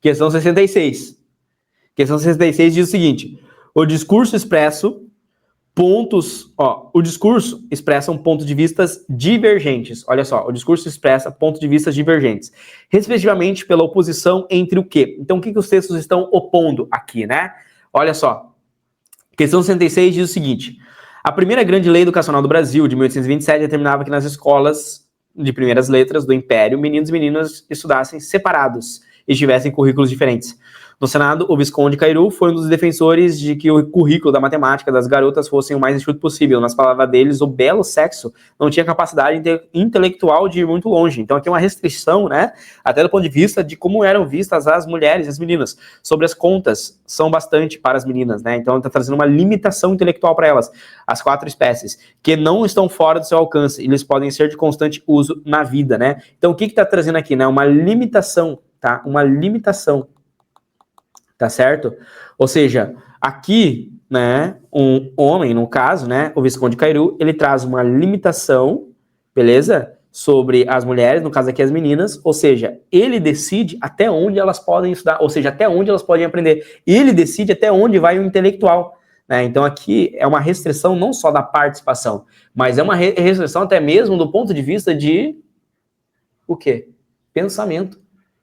Questão 66. Questão 66 diz o seguinte: o discurso expressa pontos de vistas divergentes. Olha só, o discurso expressa pontos de vistas divergentes, respectivamente pela oposição entre o quê? Então, o que os textos estão opondo aqui, né? Olha só, questão 66 diz o seguinte: a primeira grande lei educacional do Brasil, de 1827, determinava que nas escolas de primeiras letras do Império, meninos e meninas estudassem separados e tivessem currículos diferentes. No Senado, o Visconde Cairu foi um dos defensores de que o currículo da matemática das garotas fosse o mais enxuto possível. Nas palavras deles, o belo sexo não tinha capacidade intelectual de ir muito longe. Então aqui é uma restrição, né, até do ponto de vista de como eram vistas as mulheres, as meninas. Sobre as contas, são bastante para as meninas, né? Então está trazendo uma limitação intelectual para elas. As 4 espécies, que não estão fora do seu alcance, eles podem ser de constante uso na vida, né? Então o que está trazendo aqui, né? Uma limitação, tá? Uma limitação. Tá certo? Ou seja, aqui, né, um homem, no caso, né, o Visconde Cairu, ele traz uma limitação, beleza? Sobre as mulheres, no caso aqui as meninas, ou seja, ele decide até onde elas podem estudar, ou seja, até onde elas podem aprender. Ele decide até onde vai o intelectual, né? Então aqui é uma restrição não só da participação, mas é uma restrição até mesmo do ponto de vista de o quê? Pensamento,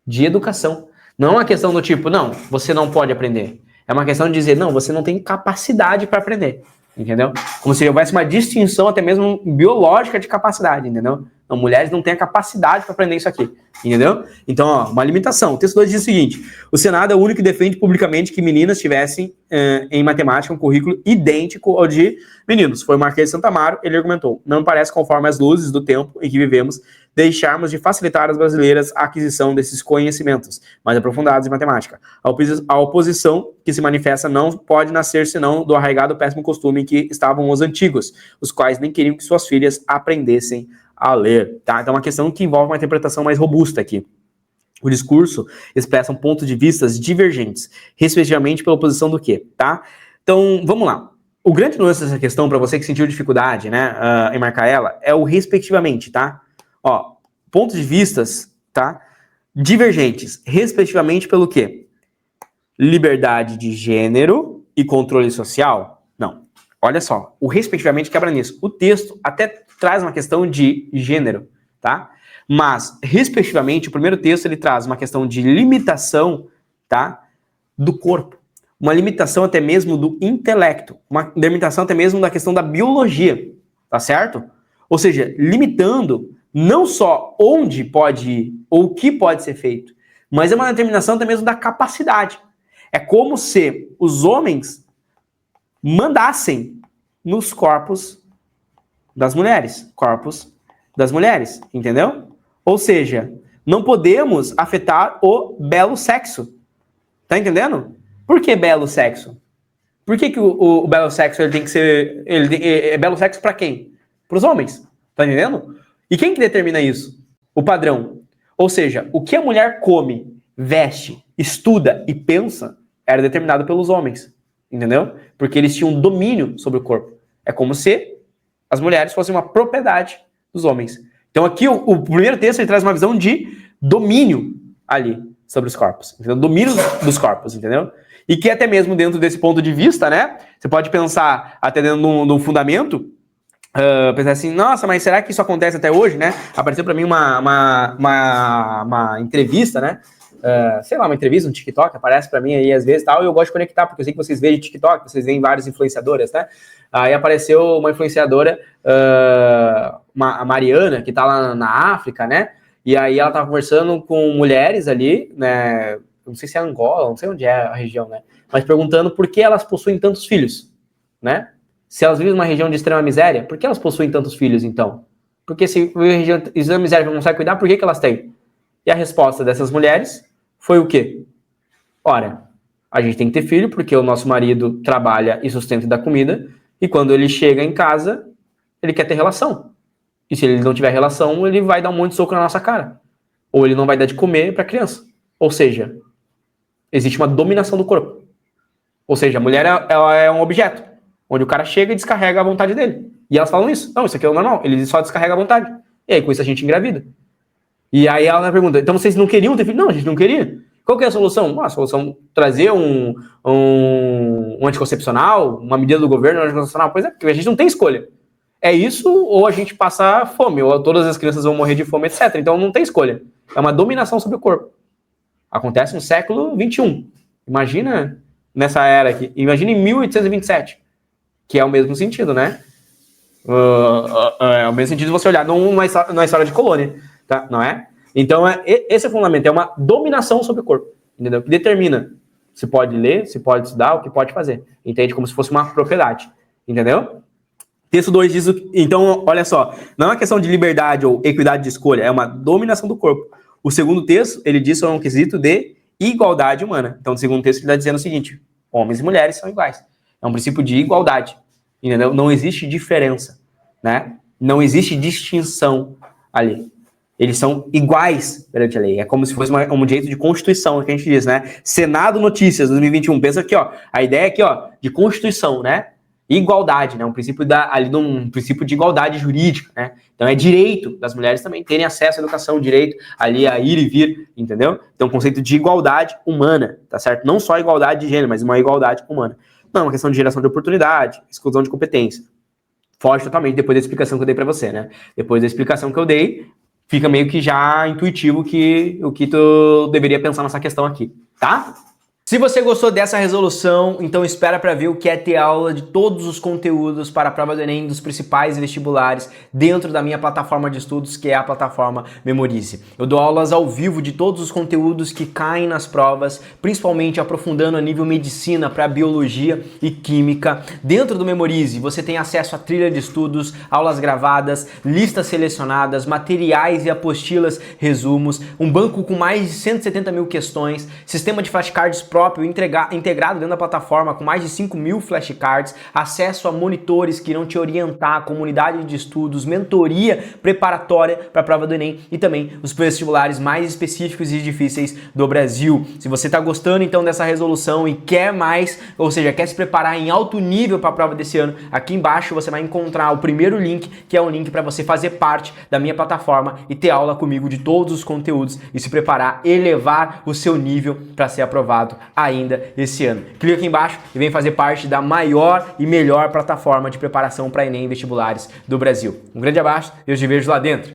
de educação. Não é uma questão do tipo, não, você não pode aprender. É uma questão de dizer, não, você não tem capacidade para aprender, entendeu? Como se houvesse uma distinção até mesmo biológica de capacidade, entendeu? Não, mulheres não têm a capacidade para aprender isso aqui, entendeu? Então, ó, uma limitação. O texto 2 diz o seguinte: o Senado é o único que defende publicamente que meninas tivessem em matemática um currículo idêntico ao de meninos. Foi o Marquês de Santa Amaro, ele argumentou: não parece conforme as luzes do tempo em que vivemos deixarmos de facilitar às brasileiras a aquisição desses conhecimentos mais aprofundados em matemática. A oposição que se manifesta não pode nascer senão do arraigado péssimo costume em que estavam os antigos, os quais nem queriam que suas filhas aprendessem a ler, tá? Então é uma questão que envolve uma interpretação mais robusta aqui. O discurso expressa um ponto de vistas divergentes, respectivamente pela oposição do quê, tá? Então, vamos lá. O grande lance dessa questão, para você que sentiu dificuldade, né, em marcar ela, é o respectivamente, tá? Ó, pontos de vistas, tá? Divergentes, respectivamente pelo quê? Liberdade de gênero e controle social? Não. Olha só, o respectivamente quebra nisso. O texto até traz uma questão de gênero, tá? Mas, respectivamente, o primeiro texto ele traz uma questão de limitação, tá? Do corpo. Uma limitação até mesmo do intelecto. Uma limitação até mesmo da questão da biologia, tá certo? Ou seja, limitando não só onde pode ir ou o que pode ser feito, mas é uma determinação até mesmo da capacidade. É como se os homens mandassem nos corpos das mulheres, entendeu? Ou seja, não podemos afetar o belo sexo. Tá entendendo? Por que belo sexo? Por que o belo sexo ele tem que ser... é belo sexo para quem? Para os homens. Tá entendendo? E quem que determina isso? O padrão. Ou seja, o que a mulher come, veste, estuda e pensa era determinado pelos homens. Entendeu? Porque eles tinham domínio sobre o corpo. É como se as mulheres fossem uma propriedade dos homens. Então aqui o primeiro texto ele traz uma visão de domínio ali sobre os corpos. Entendeu? Domínio dos corpos, entendeu? E que até mesmo dentro desse ponto de vista, né? Você pode pensar até dentro de um fundamento, pensar assim, nossa, mas será que isso acontece até hoje, né? Apareceu para mim uma entrevista, né? Sei lá, uma entrevista no TikTok, aparece pra mim aí às vezes tal, e eu gosto de conectar, porque eu sei que vocês veem TikTok, vocês veem várias influenciadoras, né? Aí apareceu uma influenciadora, a Mariana, que tá lá na África, né? E aí ela tava conversando com mulheres ali, né? Não sei se é Angola, não sei onde é a região, né? Mas perguntando por que elas possuem tantos filhos, né? Se elas vivem numa região de extrema miséria, por que elas possuem tantos filhos, então? Porque se vivem em região de extrema miséria que não consegue cuidar, por que elas têm? E a resposta dessas mulheres foi o quê? Ora, a gente tem que ter filho porque o nosso marido trabalha e sustenta e dá comida, e quando ele chega em casa, ele quer ter relação. E se ele não tiver relação, ele vai dar um monte de soco na nossa cara. Ou ele não vai dar de comer para a criança. Ou seja, existe uma dominação do corpo. Ou seja, a mulher ela é um objeto, onde o cara chega e descarrega a vontade dele. E elas falam isso. Não, isso aqui é o normal. Ele só descarrega a vontade. E aí, com isso, a gente engravida. E aí ela pergunta, então vocês não queriam ter filho? Não, a gente não queria. Qual que é a solução? A solução trazer um anticoncepcional, uma medida do governo anticoncepcional, pois é, porque a gente não tem escolha. É isso ou a gente passa fome, ou todas as crianças vão morrer de fome, etc. Então não tem escolha. É uma dominação sobre o corpo. Acontece no século XXI. Imagina nessa era aqui. Imagina em 1827, que é o mesmo sentido, né? É o mesmo sentido de você olhar numa história de colônia, tá? Não é? Então, esse é o fundamento, é uma dominação sobre o corpo, entendeu? Que determina se pode ler, se pode estudar, o que pode fazer. Entende? Como se fosse uma propriedade, entendeu? Texto 2 diz, então, olha só, não é uma questão de liberdade ou equidade de escolha, é uma dominação do corpo. O segundo texto, ele diz que é um quesito de igualdade humana. Então, o segundo texto ele está dizendo o seguinte, homens e mulheres são iguais. É um princípio de igualdade, entendeu? Não existe diferença, né? Não existe distinção ali. Eles são iguais perante a lei. É como se fosse um direito de constituição, que a gente diz, né? Senado Notícias, 2021. Pensa aqui, ó. A ideia aqui, ó, de constituição, né? Igualdade, né? Um princípio um princípio de igualdade jurídica, né? Então é direito das mulheres também terem acesso à educação, direito ali a ir e vir, entendeu? Então, conceito de igualdade humana, tá certo? Não só igualdade de gênero, mas uma igualdade humana. Não, é uma questão de geração de oportunidade, exclusão de competência. Foge totalmente depois da explicação que eu dei para você, né? Depois da explicação que eu dei, fica meio que já intuitivo o que tu deveria pensar nessa questão aqui, tá? Se você gostou dessa resolução, então espera para ver o que é ter aula de todos os conteúdos para a prova do Enem dos principais vestibulares dentro da minha plataforma de estudos, que é a plataforma Memorize. Eu dou aulas ao vivo de todos os conteúdos que caem nas provas, principalmente aprofundando a nível medicina para biologia e química. Dentro do Memorize, você tem acesso a trilha de estudos, aulas gravadas, listas selecionadas, materiais e apostilas, resumos, um banco com mais de 170 mil questões, sistema de flashcards próprio integrado dentro da plataforma com mais de 5.000 flashcards, acesso a monitores que irão te orientar, comunidade de estudos, mentoria preparatória para a prova do Enem e também os vestibulares mais específicos e difíceis do Brasil. Se você está gostando então dessa resolução e quer mais, ou seja, quer se preparar em alto nível para a prova desse ano, aqui embaixo você vai encontrar o primeiro link, que é um link para você fazer parte da minha plataforma e ter aula comigo de todos os conteúdos e se preparar, elevar o seu nível para ser aprovado ainda esse ano. Clica aqui embaixo e vem fazer parte da maior e melhor plataforma de preparação para Enem e vestibulares do Brasil. Um grande abraço e eu te vejo lá dentro.